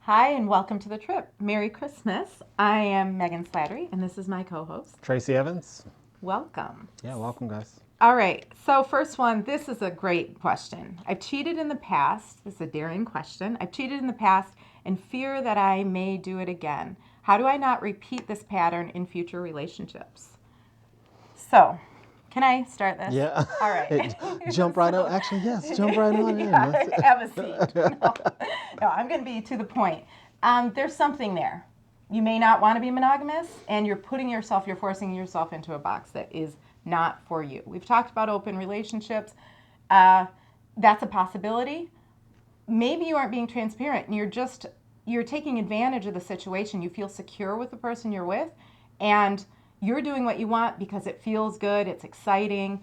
Hi, and welcome to the trip. Merry Christmas. I am Megan Slattery, and this is my co-host. Tracy Evans. Welcome. Yeah, welcome, guys. All right, so first one, this is a great question. I've cheated in the past. This is a daring question. I've cheated in the past and fear that I may do it again. How do I not repeat this pattern in future relationships? So, can I start this? Yeah. All right. Jump right on. Actually, yes, jump right on in. Yeah, have a seat. No, I'm going to be to the point. There's something there. You may not want to be monogamous, and you're forcing yourself into a box that is not for you. We've talked about open relationships. That's a possibility. Maybe you aren't being transparent, and you're taking advantage of the situation. You feel secure with the person you're with, and you're doing what you want because it feels good, it's exciting.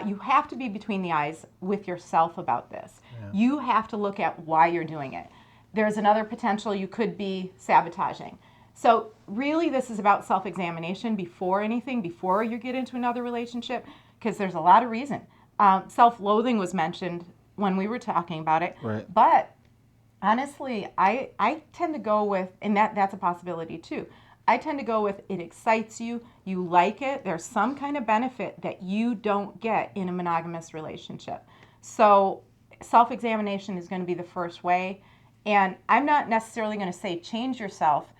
You have to be between the eyes with yourself about this. Yeah. You have to look at why you're doing it. There's another potential, you could be sabotaging. So really this is about self-examination before anything, before you get into another relationship, because there's a lot of reason. Self-loathing was mentioned when we were talking about it. Right. But honestly, I tend to go with, and that's a possibility too. I tend to go with it excites you, you like it, there's some kind of benefit that you don't get in a monogamous relationship. So self examination is going to be the first way. And I'm not necessarily going to say change yourself,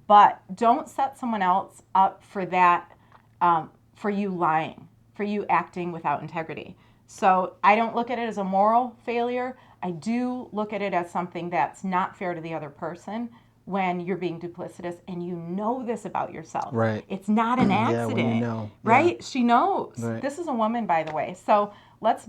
but don't set someone else up for that, for you lying, for you acting without integrity. So I don't look at it as a moral failure. I do look at it as something that's not fair to the other person when you're being duplicitous and you know this about yourself. Right. It's not an Yeah, accident. when you know. Right? Yeah. She knows. Right. This is a woman, by the way. So let's,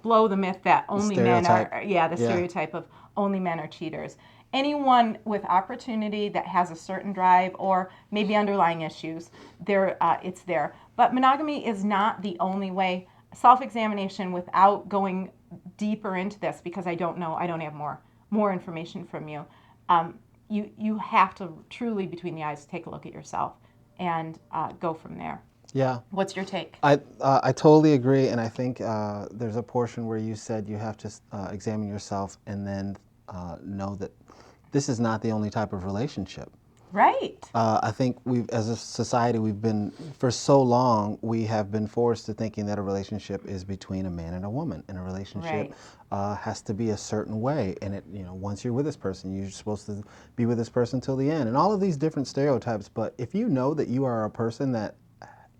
blow the myth that only men stereotype. are, the Yeah. stereotype of only men are cheaters. Anyone with opportunity that has a certain drive or maybe underlying issues, it's there. But monogamy is not the only way. Self-examination without going deeper into this, because I don't know, I don't have more information from you. You have to truly, between the eyes, take a look at yourself and go from there. Yeah. What's your take? I totally agree, and I think there's a portion where you said you have to examine yourself and then know that this is not the only type of relationship. Right. I think as a society, for so long, we have been forced to thinking that a relationship is between a man and a woman, and a relationship has to be a certain way. And once you're with this person, you're supposed to be with this person till the end, and all of these different stereotypes. But if you know that you are a person that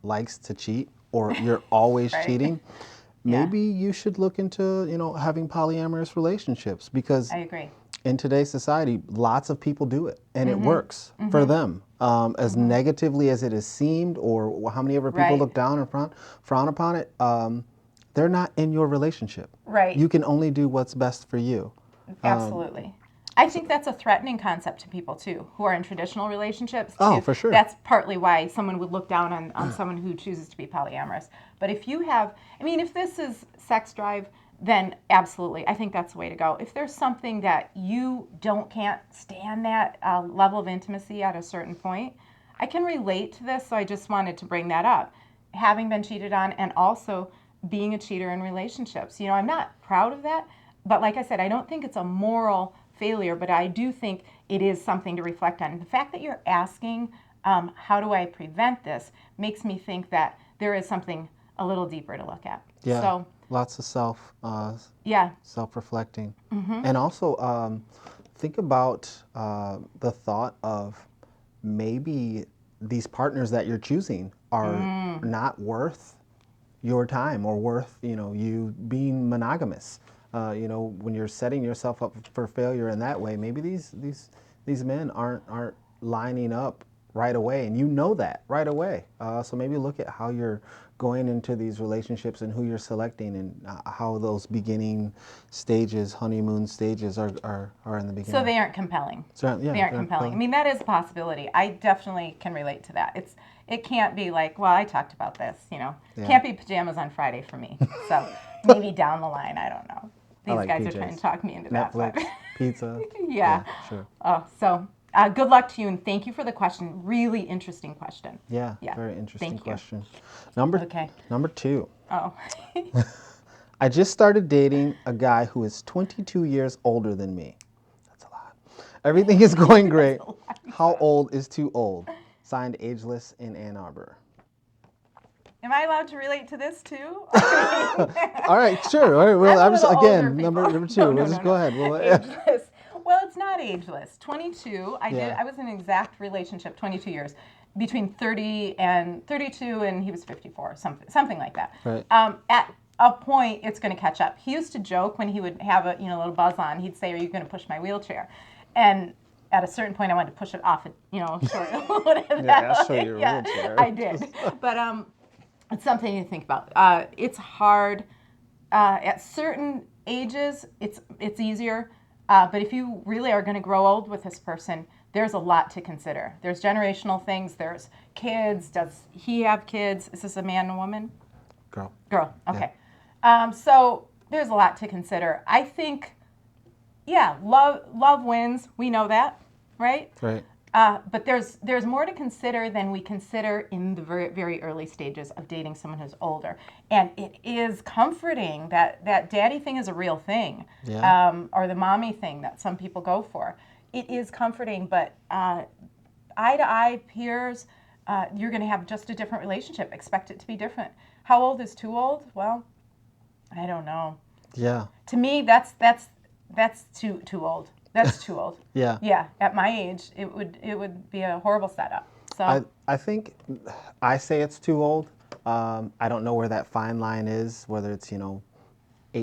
likes to cheat, or you're always Right. cheating, maybe you should look into having polyamorous relationships, because I agree. in today's society, lots of people do it, and it works for them. As negatively as it has seemed, or how many ever people Right. look down and frown upon it, they're not in your relationship. Right. You can only do what's best for you. Absolutely. I think that's a threatening concept to people too, who are in traditional relationships. Oh, too. for sure. That's partly why someone would look down on someone who chooses to be polyamorous. But if you have, if this is sex drive, then absolutely, I think that's the way to go. If there's something that you can't stand that level of intimacy at a certain point, I can relate to this, so I just wanted to bring that up. Having been cheated on and also being a cheater in relationships. I'm not proud of that, but like I said, I don't think it's a moral failure, but I do think it is something to reflect on. And the fact that you're asking, how do I prevent this, makes me think that there is something a little deeper to look at. Yeah. So, Lots of yeah. self-reflecting. And also think about the thought of maybe these partners that you're choosing are not worth your time, or worth you being monogamous. When you're setting yourself up for failure in that way, maybe these men aren't lining up right away, and you know that right away. So maybe look at how you're going into these relationships and who you're selecting, and how those beginning stages, honeymoon stages, are in the beginning. So they aren't compelling. So, yeah, they aren't compelling. That is a possibility. I definitely can relate to that. It can't be like, well, I talked about this, Can't be pajamas on Friday for me. So maybe down the line, I don't know. These like guys PJs. are trying to talk me into Netflix, that. pizza. Yeah. Sure. Oh, so good luck to you, and thank you for the question. Really interesting question. Yeah, Yeah. very interesting Thank you. question. Okay. Number 2. Oh. I just started dating a guy who is 22 years older than me. That's a lot. Everything is going great. That's hilarious. How old is too old? Signed, Ageless in Ann Arbor. Am I allowed to relate to this too? All right, sure. All right. Well, I'm a I'm just little older, again people. number two. No, We'll no, just no, go no. ahead. Well, Ageless. Well, it's not ageless. 22. Yeah. I was in an exact relationship, 22 years, between 30 and 32, and he was 54, something like that. Right. At a point, it's going to catch up. He used to joke when he would have a little buzz on. He'd say, "Are you going to push my wheelchair?" And at a certain point, I wanted to push it off. Short. Yeah, I'll show you a Yeah, wheelchair. I did. But it's something to think about. It's hard. At certain ages, it's easier. But if you really are going to grow old with this person, there's a lot to consider. There's generational things. There's kids. Does he have kids? Is this a man and woman? Girl. Girl. Okay. So there's a lot to consider. I think, yeah, love wins. We know that, right? Right. But there's more to consider than we consider in the very, very early stages of dating someone who's older. And it is comforting that daddy thing is a real thing, Yeah. or the mommy thing that some people go for. It is comforting, but eye-to-eye peers, you're going to have just a different relationship. Expect it to be different. How old is too old? Well, I don't know. Yeah. To me, that's too old. That's too old. Yeah. Yeah, at my age, it would be a horrible setup. So I think I say it's too old. I don't know where that fine line is, whether it's 8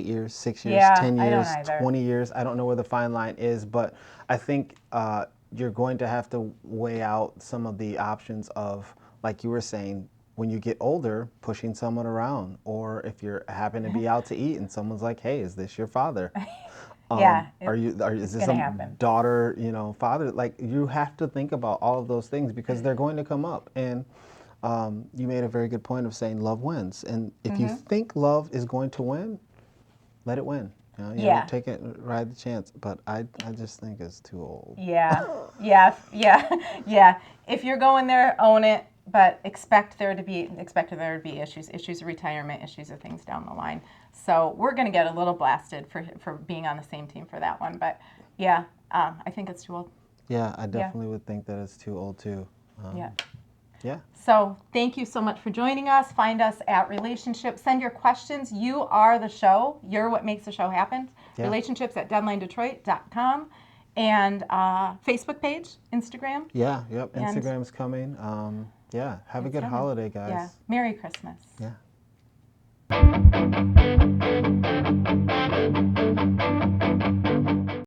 years, 6 years, Yeah, 10 I don't years, either. 20 years. I don't know where the fine line is, but I think you're going to have to weigh out some of the options of, like you were saying, when you get older, pushing someone around, or if you're happen to be out to eat and someone's like, "Hey, is this your father?" Yeah, Is this gonna a happen. daughter, father? Like, you have to think about all of those things because they're going to come up. And you made a very good point of saying love wins. And if you think love is going to win, let it win. Yeah. Take it, ride the chance. But I just think it's too old. Yeah, yeah. If you're going there, own it, but expect there to be issues of retirement, issues of things down the line. So we're going to get a little blasted for being on the same team for that one. But yeah, I think it's too old. Yeah, I definitely would think that it's too old too. Yeah. Yeah. So thank you so much for joining us. Find us at Relationships. Send your questions. You are the show. You're what makes the show happen. Yeah. Relationships@deadlinedetroit.com and Facebook page, Instagram. Yeah. Yep. And Instagram's coming. Yeah. Have a good coming. holiday, guys. Yeah. Merry Christmas. Yeah.